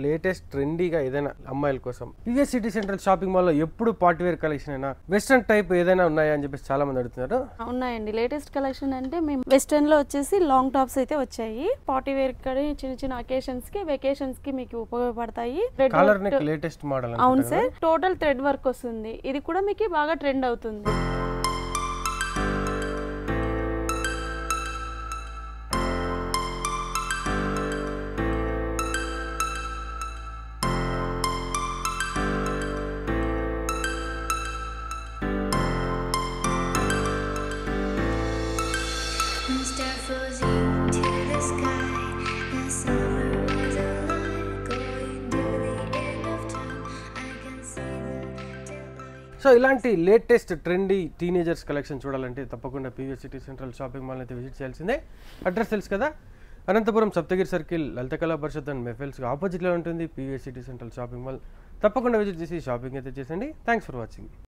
Latest ట్రెండీగా ఏదైనా అమ్మాయిల కోసం పివిఎస్ సిటీ సెంట్రల్ షాపింగ్ మాల్లో ఎప్పుడు పార్టీ వేర్ కలెక్షన్ అయినా వెస్ట్రన్ టైప్ ఏదైనా ఉన్నాయా అని చెప్పేసి చాలా మంది అడుగుతున్నారు. ఉన్నాయండి. లేటెస్ట్ కలెక్షన్ అంటే మేము వెస్టర్న్ లో వచ్చేసి లాంగ్ టాప్స్ అయితే వచ్చాయి. పార్టీ వేర్ కానీ చిన్న చిన్న అకేషన్స్ కి వెకేషన్స్ కి మీకు ఉపయోగపడతాయి. Colour neck latest model. అవును సార్, టోటల్ థ్రెడ్ వర్క్ వస్తుంది. ఇది కూడా మీకు బాగా ట్రెండ్ అవుతుంది. సో ఇలాంటి లేటెస్ట్ ట్రెండీ టీనేజర్స్ కలెక్షన్ చూడాలంటే తప్పకుండా PVS city central shopping mall అయితే విజిట్ చేయాల్సిందే. అడ్రస్ తెలుసు కదా, అనంతపురం సప్తగిరి సర్కిల్ లలిత కళా పరిషత్ అండ్ మెఫెల్స్కి ఆపోజిట్లో ఉంటుంది PVS city central shopping mall. తప్పకుండా విజిట్ చేసి షాపింగ్ అయితే చేసండి. Thanks for watching.